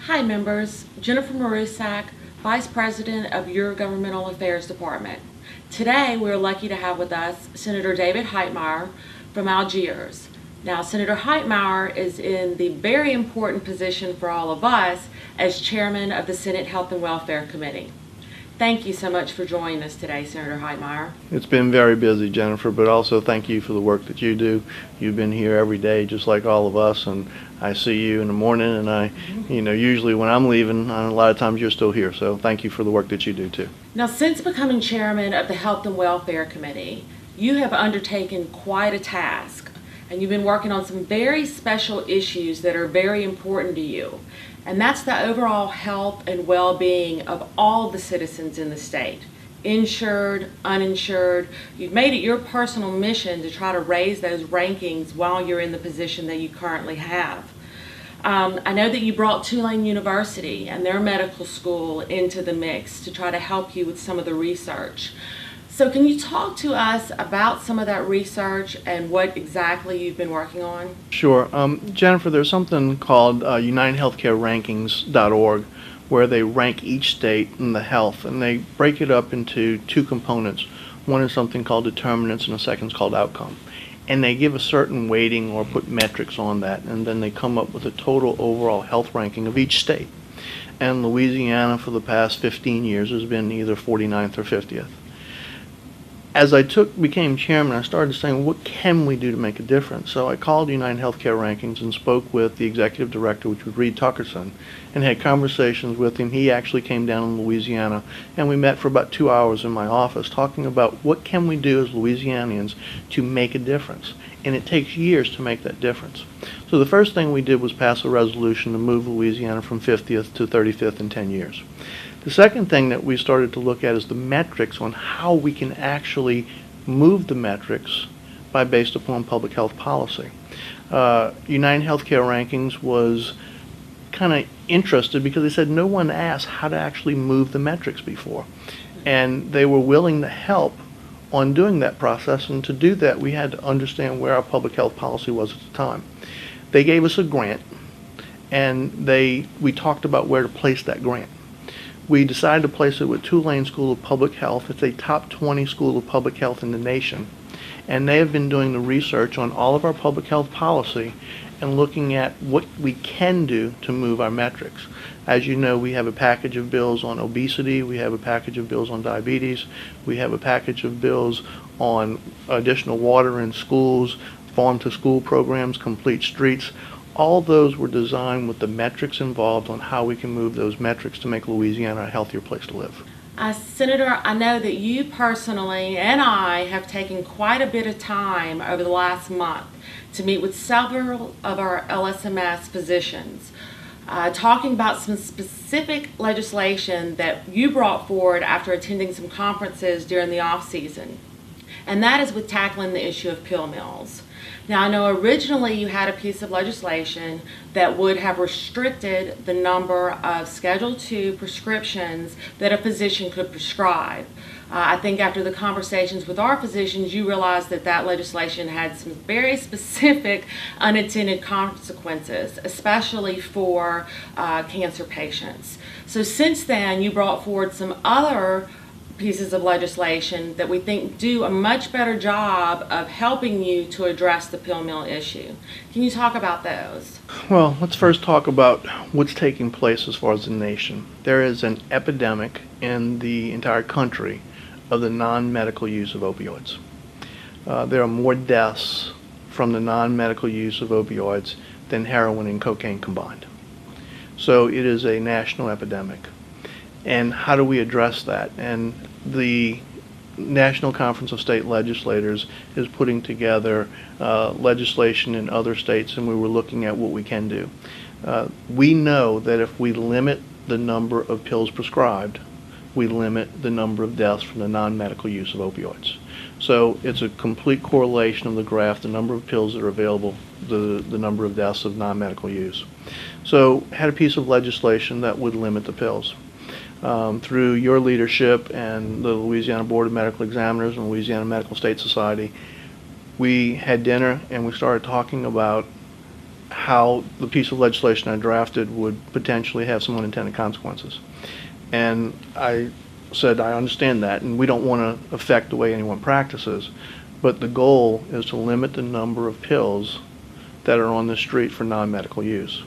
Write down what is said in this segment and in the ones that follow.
Hi members, Jennifer Marusak, Vice President of your Governmental Affairs Department. Today we're lucky to have with us Senator David Heitmeier from Algiers. Now Senator Heitmeier is in the very important position for all of us as Chairman of the Senate Health and Welfare Committee. Thank you so much for joining us today, Senator Heitmeier. It's been very busy, Jennifer, but also thank you for the work that you do. You've been here every day just like all of us, and I see you in the morning, and usually when I'm leaving, a lot of times you're still here, so thank you for the work that you do too. Now, since becoming Chairman of the Health and Welfare Committee, you have undertaken quite a task, and you've been working on some very special issues that are very important to you. And that's the overall health and well-being of all the citizens in the state, insured, uninsured. You've made it your personal mission to try to raise those rankings while you're in the position that you currently have. I know that you brought Tulane University and their medical school into the mix to try to help you with some of the research. So can you talk to us about some of that research and what exactly you've been working on? Sure. Jennifer, there's something called UnitedHealthCareRankings.org where they rank each state in the health, and they break it up into two components. One is something called determinants and the second is called outcome. And they give a certain weighting or put metrics on that, and then they come up with a total overall health ranking of each state. And Louisiana for the past 15 years has been either 49th or 50th. As I became chairman, I started saying, what can we do to make a difference? So I called United Healthcare Rankings and spoke with the executive director, which was Reed Tuckerson, and had conversations with him. He actually came down in Louisiana, and we met for about 2 hours in my office talking about what can we do as Louisianians to make a difference. And it takes years to make that difference. So the first thing we did was pass a resolution to move Louisiana from 50th to 35th in 10 years. The second thing that we started to look at is the metrics on how we can actually move the metrics based upon public health policy. United Healthcare Rankings was kind of interested because they said no one asked how to actually move the metrics before. And they were willing to help on doing that process, and to do that we had to understand where our public health policy was at the time. They gave us a grant, and we talked about where to place that grant. We decided to place it with Tulane School of Public Health. It's a top 20 school of public health in the nation. And they have been doing the research on all of our public health policy and looking at what we can do to move our metrics. As you know, we have a package of bills on obesity. We have a package of bills on diabetes. We have a package of bills on additional water in schools, farm-to-school programs, complete streets. All those were designed with the metrics involved on how we can move those metrics to make Louisiana a healthier place to live. Senator, I know that you personally and I have taken quite a bit of time over the last month to meet with several of our LSMS physicians, talking about some specific legislation that you brought forward after attending some conferences during the off-season. And that is with tackling the issue of pill mills. Now, I know originally you had a piece of legislation that would have restricted the number of Schedule II prescriptions that a physician could prescribe. I think after the conversations with our physicians, you realized that that legislation had some very specific unintended consequences, especially for cancer patients. So since then, you brought forward some other pieces of legislation that we think do a much better job of helping you to address the pill mill issue. Can you talk about those? Well, let's first talk about what's taking place as far as the nation. There is an epidemic in the entire country of the non-medical use of opioids. There are more deaths from the non-medical use of opioids than heroin and cocaine combined. So it is a national epidemic. And how do we address that? And the National Conference of State Legislators is putting together legislation in other states, and we were looking at what we can do. We know that if we limit the number of pills prescribed, we limit the number of deaths from the non-medical use of opioids. So it's a complete correlation of the graph, the number of pills that are available, the number of deaths of non-medical use. So had a piece of legislation that would limit the pills. Through your leadership and the Louisiana Board of Medical Examiners and Louisiana Medical State Society, we had dinner and we started talking about how the piece of legislation I drafted would potentially have some unintended consequences. And I said, I understand that, and we don't want to affect the way anyone practices, but the goal is to limit the number of pills that are on the street for non-medical use.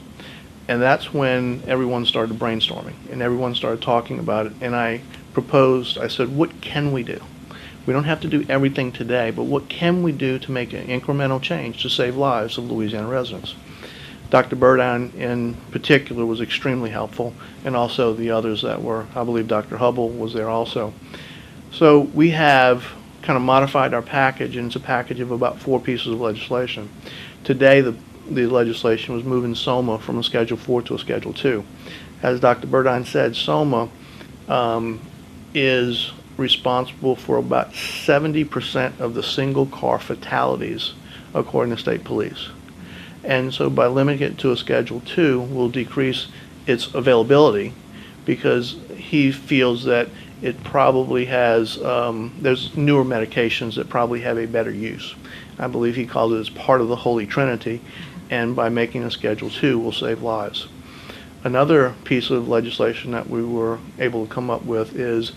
And that's when everyone started brainstorming, and everyone started talking about it, and I proposed, I said, what can we do? We don't have to do everything today, but what can we do to make an incremental change to save lives of Louisiana residents? Dr. Burdine in particular was extremely helpful, and also the others that were, I believe Dr. Hubble was there also. So we have kind of modified our package, and it's a package of about 4 pieces of legislation. Today the legislation was moving SOMA from a Schedule 4 to a Schedule 2. As Dr. Burdine said, SOMA is responsible for about 70% of the single car fatalities according to state police. And so by limiting it to a Schedule 2, we'll decrease its availability, because he feels that it probably has, there's newer medications that probably have a better use. I believe he called it as part of the Holy Trinity, and by making a Schedule 2, we'll save lives. Another piece of legislation that we were able to come up with is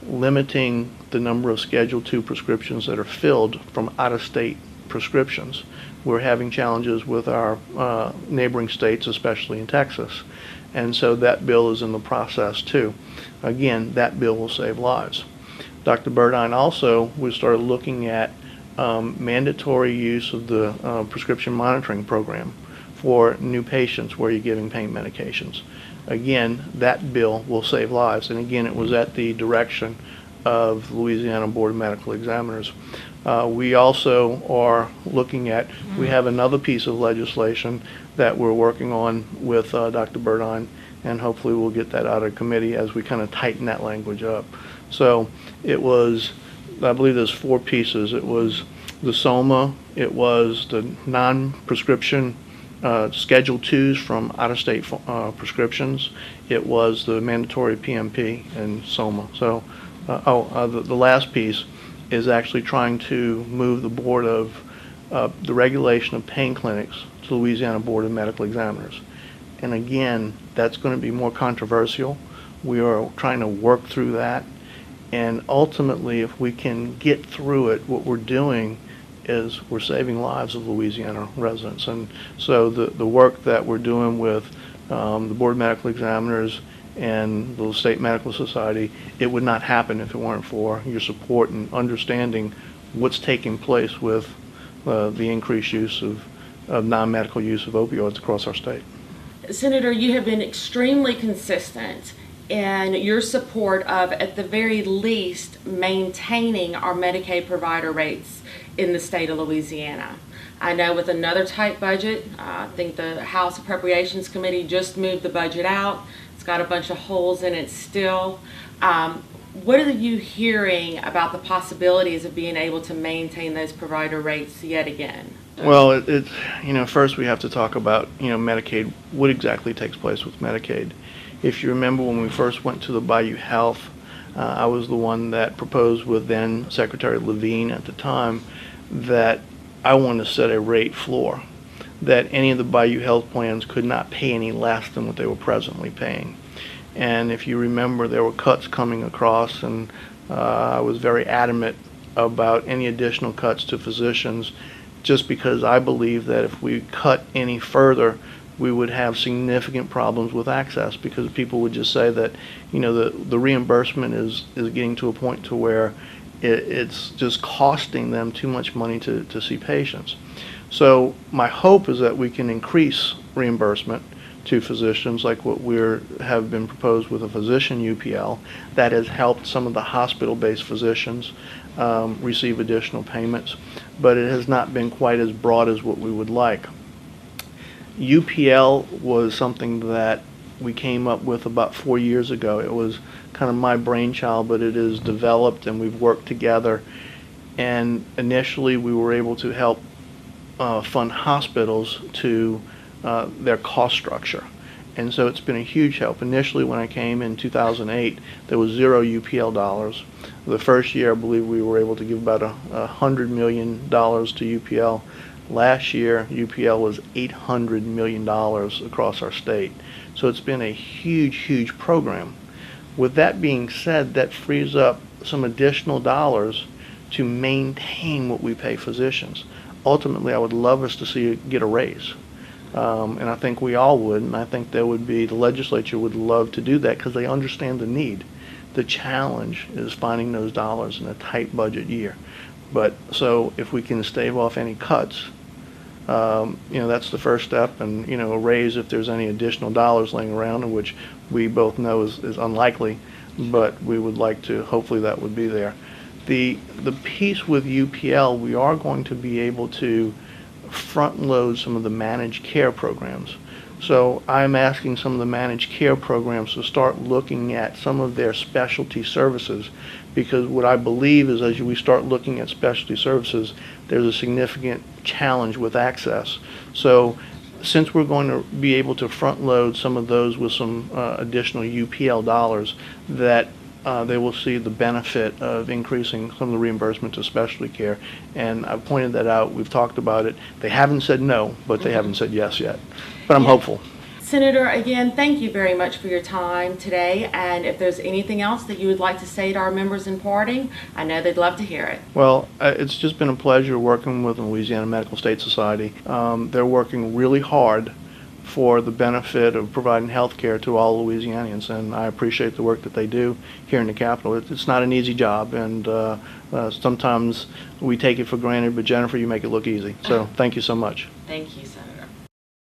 limiting the number of Schedule 2 prescriptions that are filled from out-of-state prescriptions. We're having challenges with our neighboring states, especially in Texas, and so that bill is in the process too. Again, that bill will save lives. Dr. Burdine also, we started looking at mandatory use of the prescription monitoring program for new patients where you're giving pain medications. Again, that bill will save lives, and again, it was at the direction of the Louisiana Board of Medical Examiners. We also are looking at, we have another piece of legislation that we're working on with Dr. Burdine, and hopefully we'll get that out of committee as we kind of tighten that language up. So it was, I believe there's 4 pieces. It was the SOMA, it was the non-prescription Schedule 2s from out-of-state prescriptions, it was the mandatory PMP and SOMA. So, the last piece is actually trying to move the board of the regulation of pain clinics to the Louisiana Board of Medical Examiners. And again, that's going to be more controversial. We are trying to work through that, and ultimately, if we can get through it, what we're doing is we're saving lives of Louisiana residents. And so the work that we're doing with the Board of Medical Examiners and the State Medical Society, it would not happen if it weren't for your support and understanding what's taking place with the increased use of non-medical use of opioids across our state. Senator, you have been extremely consistent in your support of, at the very least, maintaining our Medicaid provider rates in the state of Louisiana. I know with another tight budget, I think the House Appropriations Committee just moved the budget out. It's got a bunch of holes in it still. What are you hearing about the possibilities of being able to maintain those provider rates yet again? Well, it's, first we have to talk about, Medicaid, what exactly takes place with Medicaid. If you remember when we first went to the Bayou Health, I was the one that proposed with then Secretary Levine at the time that I wanted to set a rate floor, that any of the Bayou Health plans could not pay any less than what they were presently paying. And if you remember, there were cuts coming across, and I was very adamant about any additional cuts to physicians, just because I believe that if we cut any further, we would have significant problems with access, because people would just say that, the reimbursement is getting to a point to where it's just costing them too much money to see patients. So my hope is that we can increase reimbursement to physicians, like what have been proposed with a physician UPL that has helped some of the hospital-based physicians receive additional payments, but it has not been quite as broad as what we would like. UPL was something that we came up with about 4 years ago. It was kind of my brainchild, but it is developed and we've worked together. And initially we were able to help fund hospitals to their cost structure. And so it's been a huge help. Initially when I came in 2008, there was 0 UPL dollars. The first year I believe we were able to give about $100 million to UPL. Last year, UPL was $800 million across our state. So it's been a huge, huge program. With that being said, that frees up some additional dollars to maintain what we pay physicians. Ultimately, I would love us to see it get a raise. And I think we all would, and I think the legislature would love to do that because they understand the need. The challenge is finding those dollars in a tight budget year. But so if we can stave off any cuts, that's the first step, and a raise if there's any additional dollars laying around, in which we both know is unlikely, but we would like to, hopefully that would be there. The piece with UPL, we are going to be able to front load some of the managed care programs. So I'm asking some of the managed care programs to start looking at some of their specialty services, because what I believe is as we start looking at specialty services, there's a significant challenge with access. So since we're going to be able to front load some of those with some additional UPL dollars, that they will see the benefit of increasing some of the reimbursement to specialty care. And I've pointed that out. We've talked about it. They haven't said no, but they haven't said yes yet. But I'm hopeful. Senator, again, thank you very much for your time today. And if there's anything else that you would like to say to our members in parting, I know they'd love to hear it. Well, it's just been a pleasure working with the Louisiana Medical State Society. They're working really hard for the benefit of providing health care to all Louisianians, and I appreciate the work that they do here in the Capitol. It's not an easy job, and sometimes we take it for granted, but Jennifer, you make it look easy. So thank you so much. Thank you, Senator.